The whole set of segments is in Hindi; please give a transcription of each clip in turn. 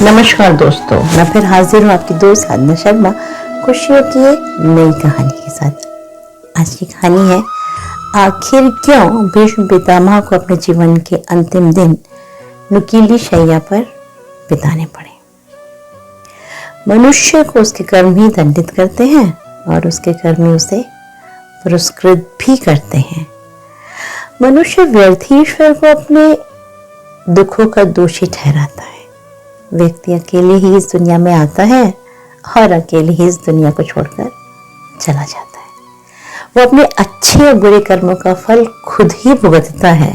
नमस्कार दोस्तों, मैं फिर हाजिर हूँ आपकी दोस्त साधना शर्मा खुशियों की एक नई कहानी के साथ। आज की कहानी है आखिर क्यों भीष्म पितामह को अपने जीवन के अंतिम दिन नुकीली शैया पर बिताने पड़े। मनुष्य को उसके कर्म ही दंडित करते हैं और उसके कर्म ही उसे पुरस्कृत भी करते हैं। मनुष्य व्यर्थ ही ईश्वर को अपने दुखों का दोषी ठहराता है। व्यक्ति अकेले ही इस दुनिया में आता है और अकेले ही इस दुनिया को छोड़कर चला जाता है। वो अपने अच्छे और बुरे कर्मों का फल खुद ही भुगतता है।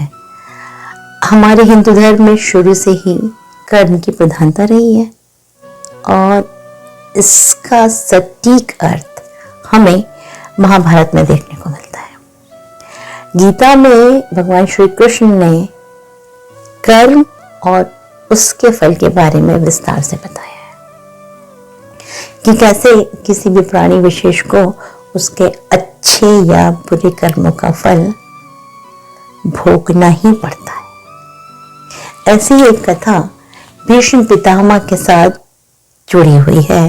हमारे हिंदू धर्म में शुरू से ही कर्म की प्रधानता रही है और इसका सटीक अर्थ हमें महाभारत में देखने को मिलता है। गीता में भगवान श्री कृष्ण ने कर्म और उसके फल के बारे में विस्तार से बताया है कि कैसे किसी भी प्राणी विशेष को उसके अच्छे या बुरे कर्मों का फल भोगना ही पड़ता है। ऐसी ही एक कथा भीष्म पितामह के साथ जुड़ी हुई है।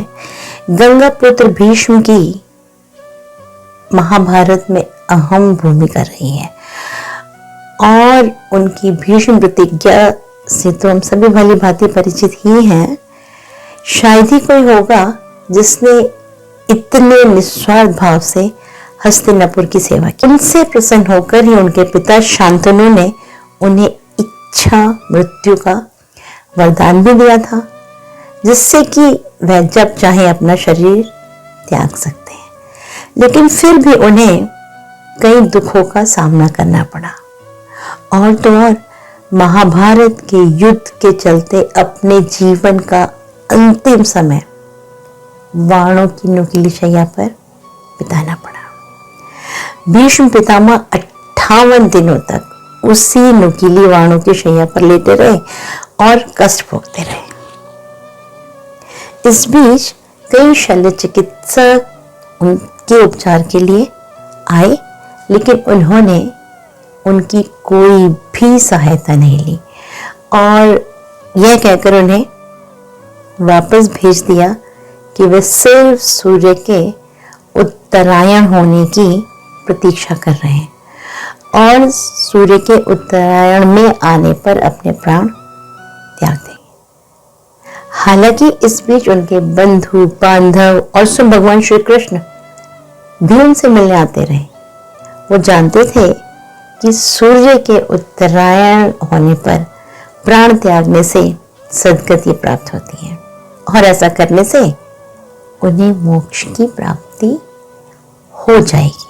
गंगा पुत्र भीष्म की महाभारत में अहम भूमिका रही है और उनकी भीष्म प्रतिज्ञा से तो हम सभी भली भांति परिचित ही हैं। शायद ही कोई होगा जिसने इतने निस्वार्थ भाव से हस्तिनापुर की सेवा की। उनसे प्रसन्न होकर ही उनके पिता शांतनु ने उन्हें इच्छा मृत्यु का वरदान भी दिया था, जिससे कि वह जब चाहे अपना शरीर त्याग सकते हैं। लेकिन फिर भी उन्हें कई दुखों का सामना करना पड़ा और तो और महाभारत के युद्ध के चलते अपने जीवन का अंतिम समय वाणों की नुकीली शैया पर बिताना पड़ा। भीष्म पितामह 58 दिनों तक उसी नुकीली वाणों की शैया पर लेटे रहे और कष्ट भोगते रहे। इस बीच कई शल्य चिकित्सक उनके उपचार के लिए आए, लेकिन उन्होंने उनकी कोई भी सहायता नहीं ली और यह कहकर उन्हें वापस भेज दिया कि वे सिर्फ सूर्य के उत्तरायण होने की प्रतीक्षा कर रहे हैं और सूर्य के उत्तरायण में आने पर अपने प्राण त्याग देंगे। हालांकि इस बीच उनके बंधु बांधव और स्वयं भगवान श्री कृष्ण भी उनसे मिलने आते रहे। वो जानते थे कि सूर्य के उत्तरायण होने पर प्राण त्यागने से सद्गति प्राप्त होती है और ऐसा करने से उन्हें मोक्ष की प्राप्ति हो जाएगी।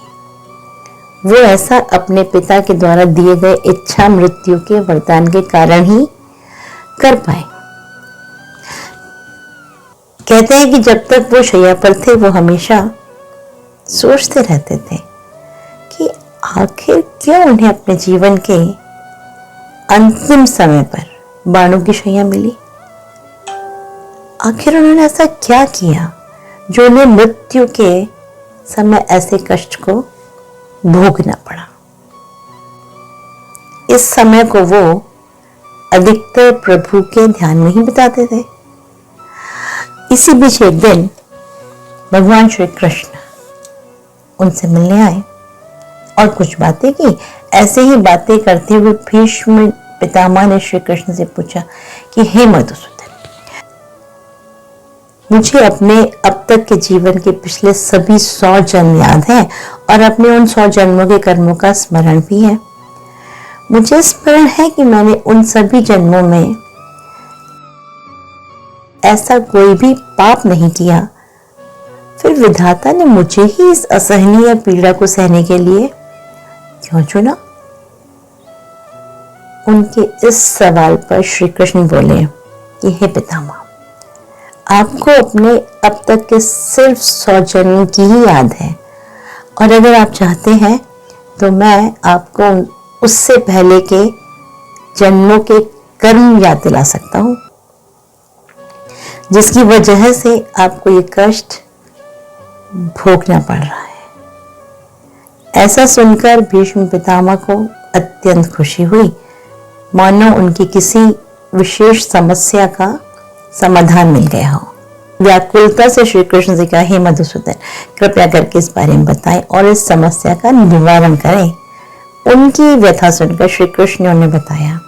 वो ऐसा अपने पिता के द्वारा दिए गए इच्छा मृत्यु के वरदान के कारण ही कर पाए। कहते हैं कि जब तक वो शैया पर थे वो हमेशा सोचते रहते थे कि आखिर क्यों उन्हें अपने जीवन के अंतिम समय पर बाणों की शैया मिली। आखिर उन्होंने ऐसा क्या किया जो उन्हें मृत्यु के समय ऐसे कष्ट को भोगना पड़ा। इस समय को वो अधिकतर प्रभु के ध्यान में ही बिताते थे। इसी बीच एक दिन भगवान श्री कृष्ण उनसे मिलने आए और कुछ बातें की। ऐसे ही बातें करते हुए भीष्म पितामह ने श्री कृष्ण से पूछा कि हे मधुसूदन, मुझे अपने अब तक के जीवन के पिछले सभी 100 जन्म याद हैं और अपने उन 100 जन्मों के कर्मों का स्मरण भी है। मुझे स्मरण है कि मैंने उन सभी जन्मों में ऐसा कोई भी पाप नहीं किया, फिर विधाता ने मुझे ही इस असहनीय पीड़ा को सहने के लिए क्यों चुना। उनके इस सवाल पर श्री कृष्ण बोले कि हे पितामह, आपको अपने अब तक के सिर्फ 100 जन्म की ही याद है और अगर आप चाहते हैं तो मैं आपको उससे पहले के जन्मों के कर्म याद दिला सकता हूं, जिसकी वजह से आपको ये कष्ट भोगना पड़ रहा है। ऐसा सुनकर भीष्म पितामह को अत्यंत खुशी हुई, मानो उनकी किसी विशेष समस्या का समाधान मिल गया हो। व्याकुलता से श्री कृष्ण से कहा, हे मधुसूदन, कृपया करके इस बारे में बताएं और इस समस्या का निवारण करें। उनकी व्यथा सुनकर श्री कृष्ण ने उन्हें बताया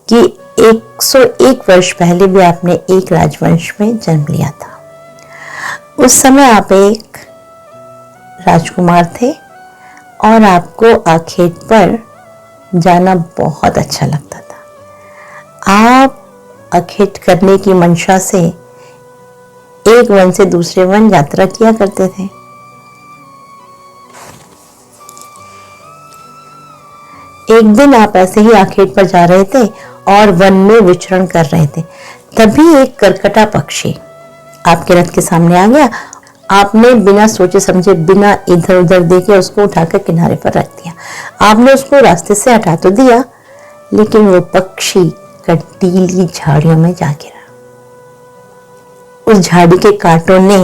कि 101 वर्ष पहले भी आपने एक राजवंश में जन्म लिया था। उस समय आप एक राजकुमार थे और आपको आखेट पर जाना बहुत अच्छा लगता था। आप आखेट करने की मंशा से एक वन से दूसरे वन यात्रा किया करते थे। एक दिन आप ऐसे ही आखेट पर जा रहे थे और वन में विचरण कर रहे थे। तभी एक करकटा पक्षी आपके रथ के सामने आ गया। आपने बिना सोचे समझे, बिना इधर उधर देखे उसको उठाकर किनारे पर रख दिया। आपने उसको रास्ते से हटा तो दिया, लेकिन वो पक्षी कंटीली झाड़ियों में जा गिरा। उस झाड़ी के कांटों ने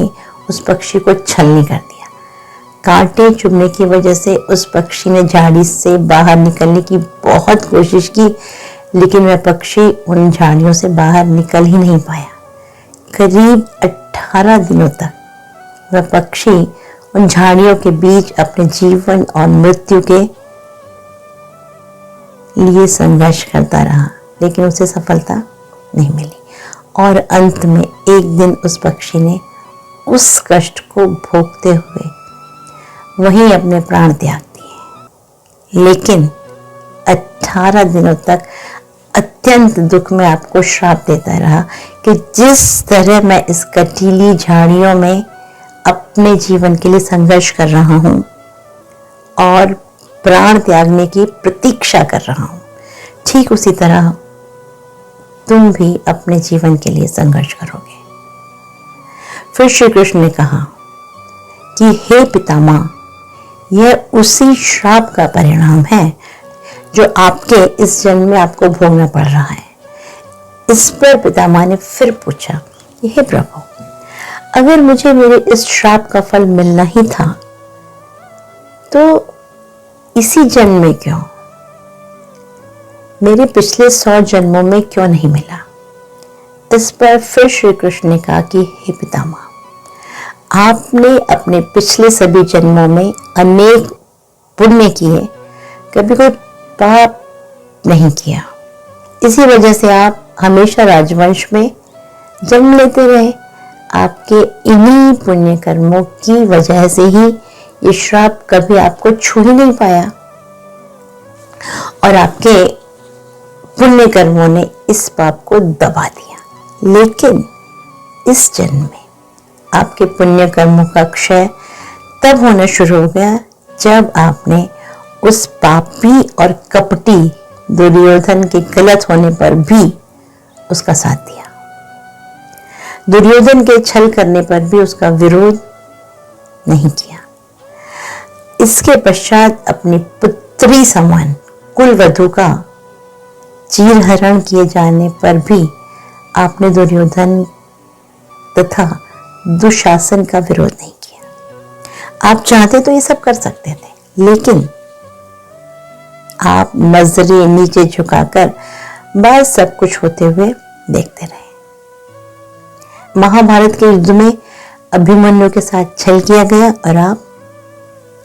उस पक्षी को छलनी कर दिया। कांटे चुभने की वजह से उस पक्षी ने झाड़ी से बाहर निकलने की बहुत कोशिश की, लेकिन वह पक्षी उन झाड़ियों से बाहर निकल ही नहीं पाया। करीब 18 दिनों तक वह पक्षी उन झाड़ियों के बीच अपने जीवन और मृत्यु के लिए संघर्ष करता रहा, लेकिन उसे सफलता नहीं मिली। और अंत में एक दिन उस पक्षी ने उस कष्ट को भोगते हुए वहीं अपने प्राण त्याग दिए। लेकिन 18 दिनों तक अत्यंत दुख में आपको श्राप देता रहा कि जिस तरह मैं इस कटीली झाड़ियों में अपने जीवन के लिए संघर्ष कर रहा हूं और प्राण त्यागने की प्रतीक्षा कर रहा हूं, ठीक उसी तरह तुम भी अपने जीवन के लिए संघर्ष करोगे। फिर श्री कृष्ण ने कहा कि हे पितामह, यह उसी श्राप का परिणाम है जो आपके इस जन्म में आपको भोगना पड़ रहा है। इस पर पितामह ने फिर पूछा, हे प्रभु, अगर मुझे मेरे इस श्राप का फल मिलना ही था तो इसी जन्म में क्यों, मेरे पिछले 100 जन्मों में क्यों नहीं मिला? इस पर फिर श्री कृष्ण ने कहा कि हे पितामह, आपने अपने पिछले सभी जन्मों में अनेक पुण्य किए, कभी कोई पाप नहीं किया। इसी वजह से आप हमेशा राजवंश में जन्म लेते रहे। आपके इन्हीं पुण्य कर्मों की वजह से ही ये श्राप कभी आपको छू ही नहीं पाया और आपके पुण्य कर्मों ने इस पाप को दबा दिया। लेकिन इस जन्म में आपके पुण्य कर्मों का क्षय तब होना शुरू हो गया जब आपने उस पापी और कपटी दुर्योधन के गलत होने पर भी उसका साथ दिया। दुर्योधन के छल करने पर भी उसका विरोध नहीं किया। इसके पश्चात अपनी पुत्री समान कुलवधू का चीरहरण किए जाने पर भी आपने दुर्योधन तथा दुशासन का विरोध नहीं किया। आप चाहते तो ये सब कर सकते थे, लेकिन आप नजरें नीचे झुकाकर बस सब कुछ होते हुए देखते रहे। महाभारत के युद्ध में अभिमन्यु के साथ छल किया गया और आप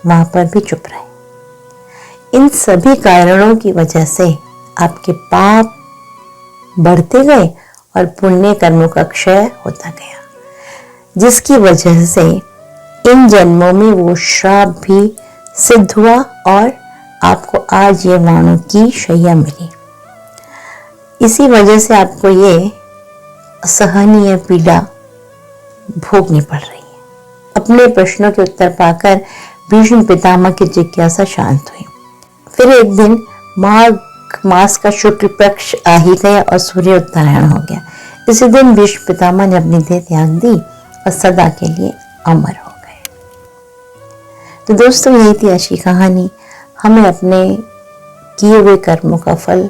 वहां पर भी चुप रहे। इन सभी कारणों की वजह से आपके पाप बढ़ते गए और पुण्य कर्मों का क्षय होता गया, जिसकी वजह से इन जन्मों में वो श्राप भी सिद्ध हुआ और आपको आज ये वाणों की शैया मिली। इसी वजह से आपको ये असहनीय पीड़ा भोगनी पड़ रही है। अपने प्रश्नों के उत्तर पाकर भीष्म पितामह की जिज्ञासा शांत हुई। फिर एक दिन माघ मास का शुक्ल पक्ष आ ही गया और सूर्य उत्तरायण हो गया। इसी दिन भीष्म पितामह ने अपनी देह त्याग दी और सदा के लिए अमर हो गए। तो दोस्तों, यही थी अच्छी कहानी। हमें अपने किए हुए कर्मों का फल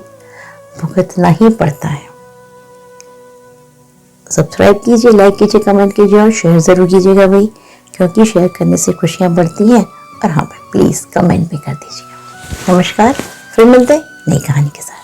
भुगतना ही पड़ता है। सब्सक्राइब कीजिए, लाइक कीजिए, कमेंट कीजिए और शेयर जरूर कीजिएगा भाई, क्योंकि शेयर करने से खुशियां बढ़ती हैं। और हाँ भाई, प्लीज कमेंट भी कर दीजिएगा। नमस्कार, फिर मिलते हैं नई कहानी के साथ।